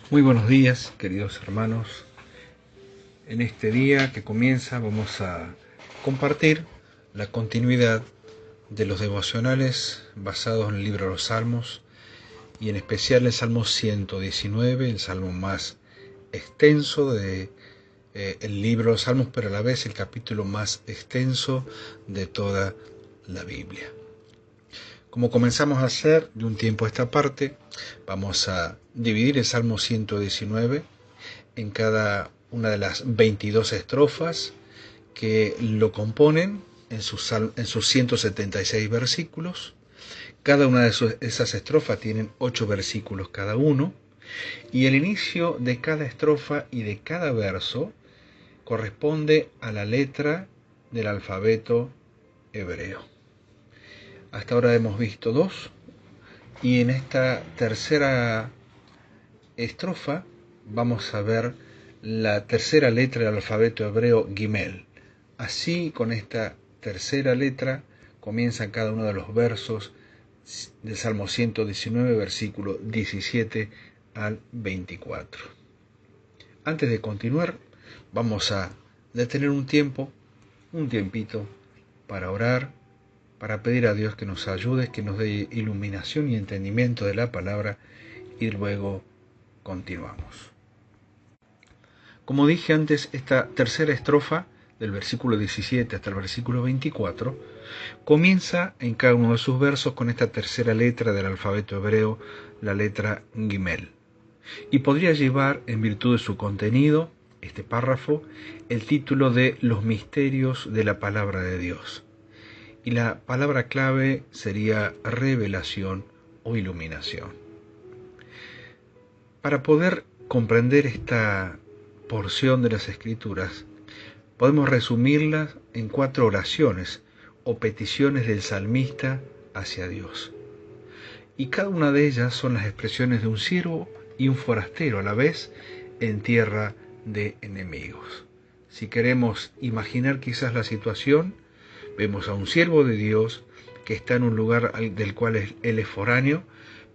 Muy buenos días, queridos hermanos. En este día que comienza vamos a compartir la continuidad de los devocionales basados en el libro de los Salmos y en especial el Salmo 119, el salmo más extenso de el libro de los Salmos, pero a la vez el capítulo más extenso de toda la Biblia. Como comenzamos a hacer de un tiempo a esta parte, vamos a dividir el Salmo 119 en cada una de las 22 estrofas que lo componen en sus 176 versículos. Cada una de esas estrofas tienen 8 versículos cada uno, y el inicio de cada estrofa y de cada verso corresponde a la letra del alfabeto hebreo. Hasta ahora hemos visto 2, y en esta tercera estrofa vamos a ver la tercera letra del alfabeto hebreo Gimel. Así, con esta tercera letra comienza cada uno de los versos del Salmo 119, versículo 17 al 24. Antes de continuar, vamos a detener un tiempito, para orar, para pedir a Dios que nos ayude, que nos dé iluminación y entendimiento de la palabra, y luego continuamos. Como dije antes, esta tercera estrofa, del versículo 17 hasta el versículo 24, comienza en cada uno de sus versos con esta tercera letra del alfabeto hebreo, la letra Gimel. Y podría llevar, en virtud de su contenido, este párrafo, el título de Los misterios de la palabra de Dios. Y la palabra clave sería revelación o iluminación. Para poder comprender esta porción de las Escrituras, podemos resumirlas en 4 oraciones o peticiones del salmista hacia Dios. Y cada una de ellas son las expresiones de un siervo y un forastero a la vez en tierra de enemigos. Si queremos imaginar quizás la situación, vemos a un siervo de Dios que está en un lugar del cual él es foráneo,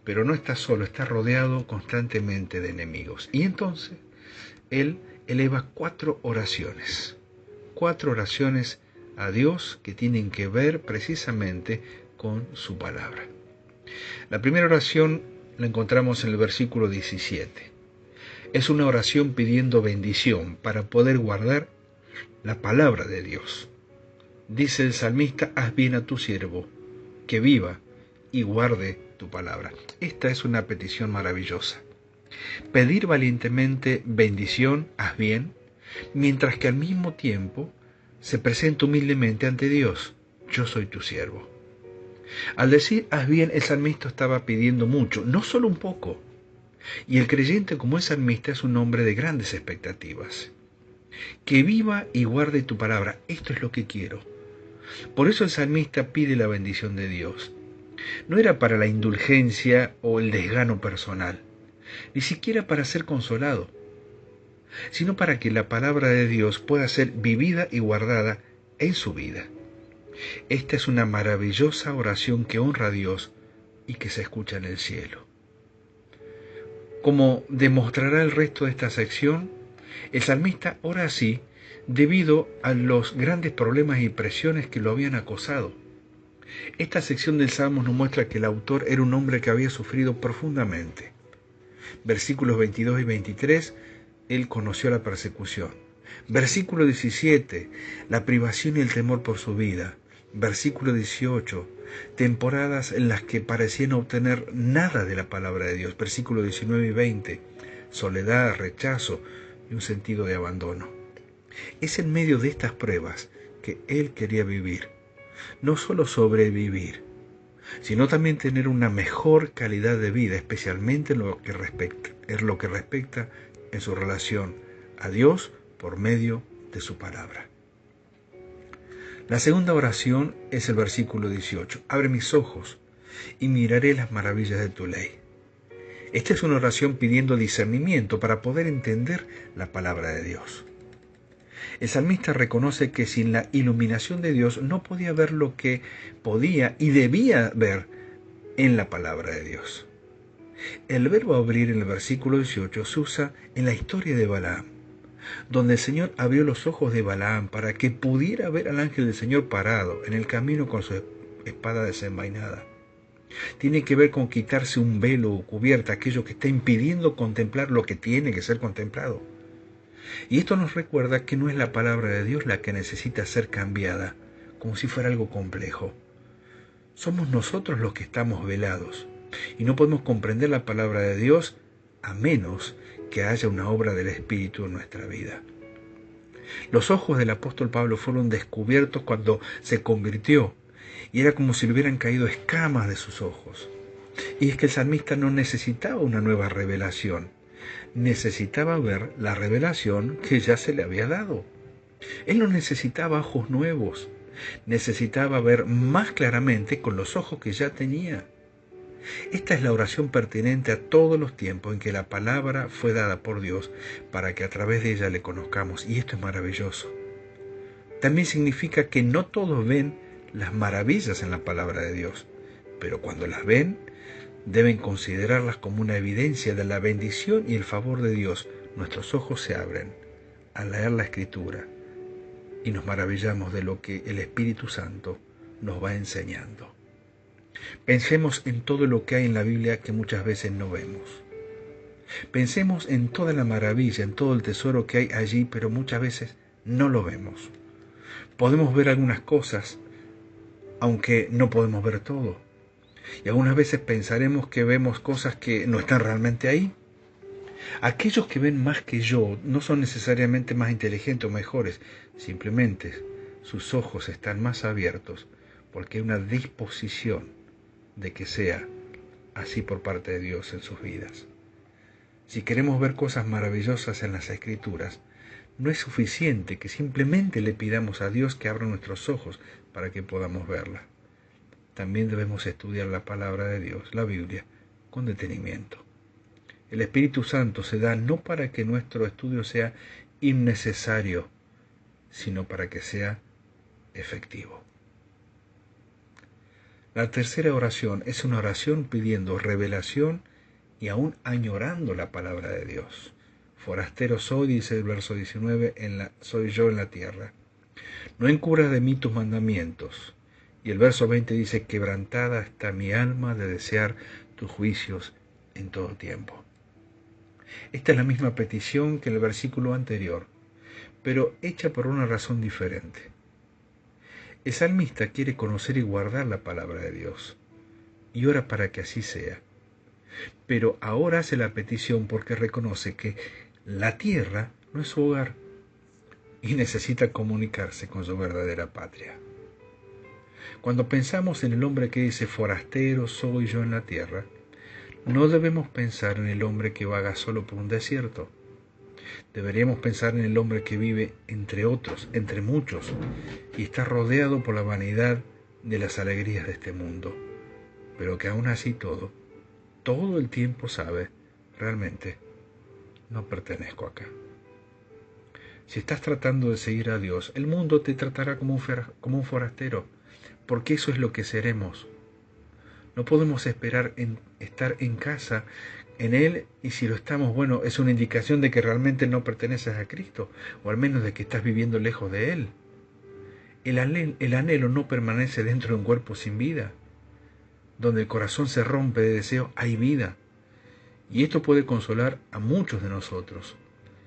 pero no está solo, está rodeado constantemente de enemigos. Y entonces él eleva 4 oraciones a Dios que tienen que ver precisamente con su palabra. La primera oración la encontramos en el versículo 17. Es una oración pidiendo bendición para poder guardar la palabra de Dios. Dice el salmista: haz bien a tu siervo, que viva y guarde tu palabra. Esta es una petición maravillosa. Pedir valientemente bendición, haz bien, mientras que al mismo tiempo se presenta humildemente ante Dios: yo soy tu siervo. Al decir haz bien, el salmista estaba pidiendo mucho, no solo un poco. Y el creyente, como el salmista, es un hombre de grandes expectativas. Que viva y guarde tu palabra, esto es lo que quiero. Por eso el salmista pide la bendición de Dios. No era para la indulgencia o el desgano personal, ni siquiera para ser consolado, sino para que la palabra de Dios pueda ser vivida y guardada en su vida. Esta es una maravillosa oración que honra a Dios y que se escucha en el cielo. Como demostrará el resto de esta sección, el salmista ora así debido a los grandes problemas y presiones que lo habían acosado. Esta sección del Salmo nos muestra que el autor era un hombre que había sufrido profundamente. Versículos 22 y 23, él conoció la persecución. Versículo 17, la privación y el temor por su vida. Versículo 18, temporadas en las que parecía no obtener nada de la palabra de Dios. Versículo 19 y 20, soledad, rechazo y un sentido de abandono. Es en medio de estas pruebas que él quería vivir. No solo sobrevivir, sino también tener una mejor calidad de vida, especialmente en lo que respecta en su relación a Dios por medio de su palabra. La segunda oración es el versículo 18. Abre mis ojos y miraré las maravillas de tu ley. Esta es una oración pidiendo discernimiento para poder entender la palabra de Dios. El salmista reconoce que sin la iluminación de Dios no podía ver lo que podía y debía ver en la palabra de Dios. El verbo abrir en el versículo 18 se usa en la historia de Balaam, donde el Señor abrió los ojos de Balaam para que pudiera ver al ángel del Señor parado en el camino con su espada desenvainada. Tiene que ver con quitarse un velo o cubierta, aquello que está impidiendo contemplar lo que tiene que ser contemplado. Y esto nos recuerda que no es la palabra de Dios la que necesita ser cambiada, como si fuera algo complejo. Somos nosotros los que estamos velados, y no podemos comprender la palabra de Dios a menos que haya una obra del Espíritu en nuestra vida. Los ojos del apóstol Pablo fueron descubiertos cuando se convirtió, y era como si le hubieran caído escamas de sus ojos. Y es que el salmista no necesitaba una nueva revelación, necesitaba ver la revelación que ya se le había dado. Él no necesitaba ojos nuevos, necesitaba ver más claramente con los ojos que ya tenía. Esta es la oración pertinente a todos los tiempos en que la palabra fue dada por Dios para que a través de ella le conozcamos, y esto es maravilloso. También significa que no todos ven las maravillas en la palabra de Dios, pero cuando las ven, deben considerarlas como una evidencia de la bendición y el favor de Dios. Nuestros ojos se abren al leer la Escritura y nos maravillamos de lo que el Espíritu Santo nos va enseñando. Pensemos en todo lo que hay en la Biblia que muchas veces no vemos. Pensemos en toda la maravilla, en todo el tesoro que hay allí, pero muchas veces no lo vemos. Podemos ver algunas cosas, aunque no podemos ver todo. Y algunas veces pensaremos que vemos cosas que no están realmente ahí. Aquellos que ven más que yo no son necesariamente más inteligentes o mejores, simplemente sus ojos están más abiertos porque hay una disposición de que sea así por parte de Dios en sus vidas. Si queremos ver cosas maravillosas en las Escrituras, no es suficiente que simplemente le pidamos a Dios que abra nuestros ojos para que podamos verla. También debemos estudiar la palabra de Dios, la Biblia, con detenimiento. El Espíritu Santo se da no para que nuestro estudio sea innecesario, sino para que sea efectivo. La tercera oración es una oración pidiendo revelación y aún añorando la palabra de Dios. Forastero soy, dice el verso 19, soy yo en la tierra. No encubras de mí tus mandamientos. Y el verso 20 dice, quebrantada está mi alma de desear tus juicios en todo tiempo. Esta es la misma petición que el versículo anterior, pero hecha por una razón diferente. El salmista quiere conocer y guardar la palabra de Dios, y ora para que así sea. Pero ahora hace la petición porque reconoce que la tierra no es su hogar y necesita comunicarse con su verdadera patria. Cuando pensamos en el hombre que dice forastero soy yo en la tierra, no debemos pensar en el hombre que vaga solo por un desierto. Deberíamos pensar en el hombre que vive entre otros, entre muchos, y está rodeado por la vanidad de las alegrías de este mundo, pero que aún así todo el tiempo sabe, realmente, no pertenezco acá. Si estás tratando de seguir a Dios, el mundo te tratará como un forastero, porque eso es lo que seremos. No podemos esperar estar en casa en Él, y si lo estamos, bueno, es una indicación de que realmente no perteneces a Cristo, o al menos de que estás viviendo lejos de Él. El anhelo no permanece dentro de un cuerpo sin vida. Donde el corazón se rompe de deseo, hay vida. Y esto puede consolar a muchos de nosotros.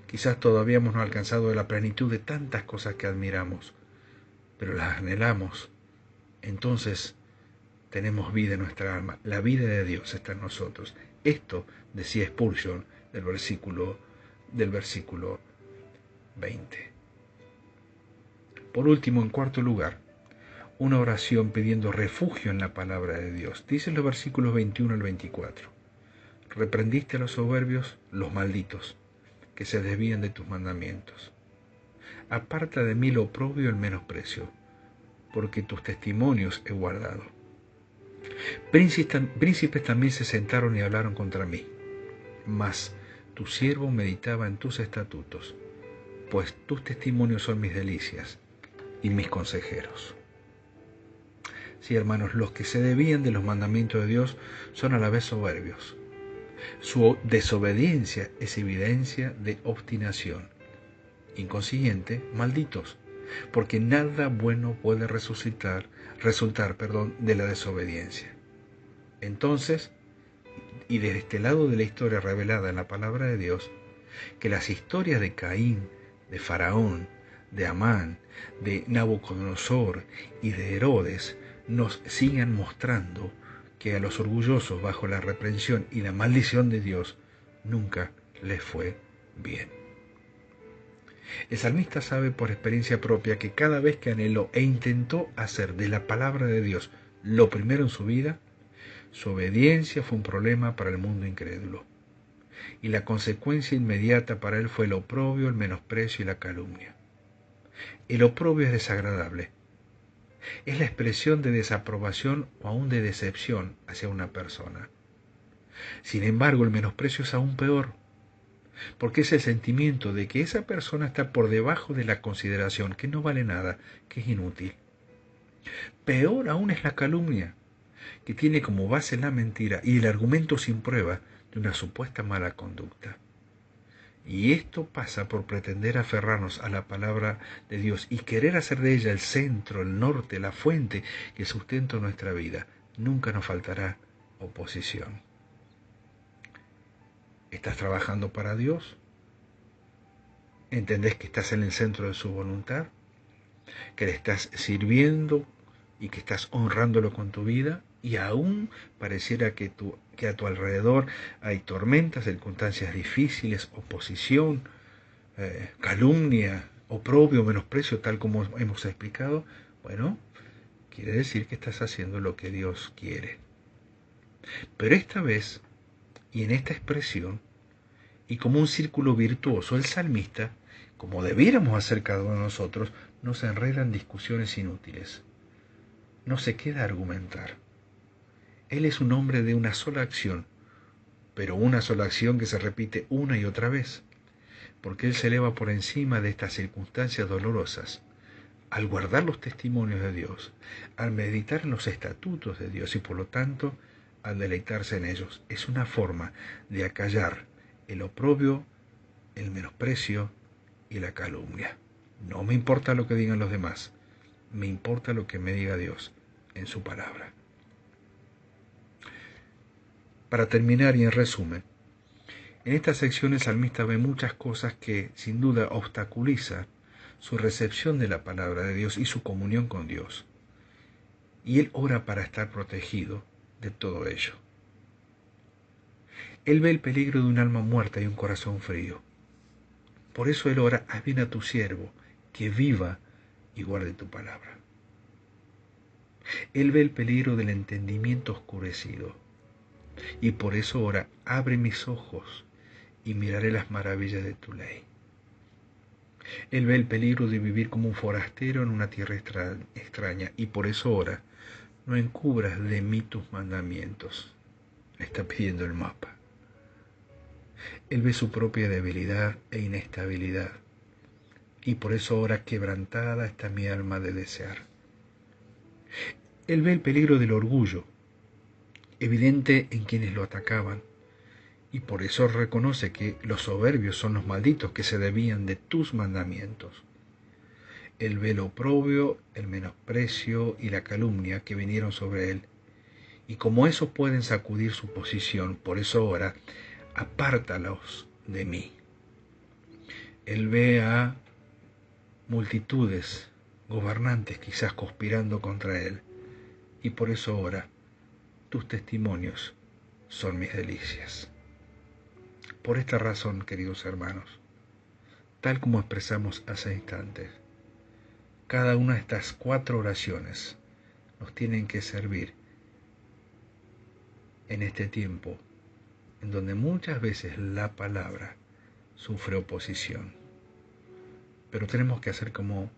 Quizás todavía hemos no alcanzado la plenitud de tantas cosas que admiramos, pero las anhelamos. Entonces tenemos vida en nuestra alma. La vida de Dios está en nosotros. Esto decía Spurgeon del versículo 20. Por último, en cuarto lugar, una oración pidiendo refugio en la palabra de Dios. Dice en los versículos 21 al 24. Reprendiste a los soberbios, los malditos, que se desvían de tus mandamientos. Aparta de mí lo oprobio y el menosprecio, porque tus testimonios he guardado. Príncipes también se sentaron y hablaron contra mí, mas tu siervo meditaba en tus estatutos, pues tus testimonios son mis delicias y mis consejeros. Sí, hermanos, los que se desvían de los mandamientos de Dios son a la vez soberbios. Su desobediencia es evidencia de obstinación. Inconsiguiente, malditos, porque nada bueno puede resultar de la desobediencia. Entonces, y desde este lado de la historia revelada en la palabra de Dios, que las historias de Caín, de Faraón, de Amán, de Nabucodonosor y de Herodes nos sigan mostrando que a los orgullosos bajo la reprensión y la maldición de Dios nunca les fue bien. El salmista sabe por experiencia propia que cada vez que anheló e intentó hacer de la palabra de Dios lo primero en su vida, su obediencia fue un problema para el mundo incrédulo. Y la consecuencia inmediata para él fue el oprobio, el menosprecio y la calumnia. El oprobio es desagradable. Es la expresión de desaprobación o aún de decepción hacia una persona. Sin embargo, el menosprecio es aún peor, porque es el sentimiento de que esa persona está por debajo de la consideración, que no vale nada, que es inútil. Peor aún es la calumnia, que tiene como base la mentira y el argumento sin prueba de una supuesta mala conducta. Y esto pasa por pretender aferrarnos a la palabra de Dios y querer hacer de ella el centro, el norte, la fuente que sustenta nuestra vida. Nunca nos faltará oposición. ¿Estás trabajando para Dios? ¿Entendés que estás en el centro de su voluntad? ¿Que le estás sirviendo y que estás honrándolo con tu vida? Y aún pareciera que a tu alrededor hay tormentas, circunstancias difíciles, oposición, calumnia, oprobio, menosprecio, tal como hemos explicado. Bueno, quiere decir que estás haciendo lo que Dios quiere. Pero esta vez, y en esta expresión, y como un círculo virtuoso, el salmista, como debiéramos hacer cada uno de nosotros, no se enreda en discusiones inútiles. No se queda a argumentar. Él es un hombre de una sola acción, pero una sola acción que se repite una y otra vez, porque Él se eleva por encima de estas circunstancias dolorosas, al guardar los testimonios de Dios, al meditar en los estatutos de Dios y por lo tanto al deleitarse en ellos. Es una forma de acallar el oprobio, el menosprecio y la calumnia. No me importa lo que digan los demás, me importa lo que me diga Dios en su palabra. Para terminar y en resumen, en esta sección el salmista ve muchas cosas que sin duda obstaculizan su recepción de la palabra de Dios y su comunión con Dios. Y él ora para estar protegido de todo ello. Él ve el peligro de un alma muerta y un corazón frío. Por eso él ora: haz bien a tu siervo, que viva y guarde tu palabra. Él ve el peligro del entendimiento oscurecido. Y por eso ora: abre mis ojos y miraré las maravillas de tu ley. Él ve el peligro de vivir como un forastero en una tierra extraña y por eso ora: no encubras de mí tus mandamientos. Le está pidiendo el mapa. Él ve su propia debilidad e inestabilidad y por eso ora: quebrantada está mi alma de desear. Él ve el peligro del orgullo, evidente en quienes lo atacaban, y por eso reconoce que los soberbios son los malditos que se desvían de tus mandamientos. Él ve el oprobio, el menosprecio y la calumnia que vinieron sobre él, y como esos pueden sacudir su posición, por eso ora: apártalos de mí. Él ve a multitudes, gobernantes quizás conspirando contra él, y por eso ora: tus testimonios son mis delicias. Por esta razón, queridos hermanos, tal como expresamos hace instantes, cada una de estas 4 oraciones nos tienen que servir en este tiempo en donde muchas veces la palabra sufre oposición. Pero tenemos que hacer como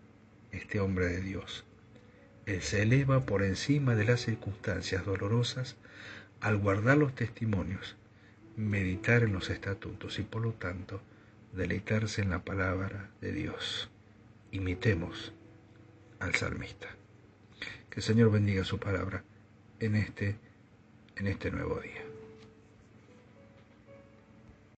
este hombre de Dios. Él se eleva por encima de las circunstancias dolorosas al guardar los testimonios, meditar en los estatutos y por lo tanto deleitarse en la palabra de Dios. Imitemos al salmista. Que el Señor bendiga su palabra en este nuevo día.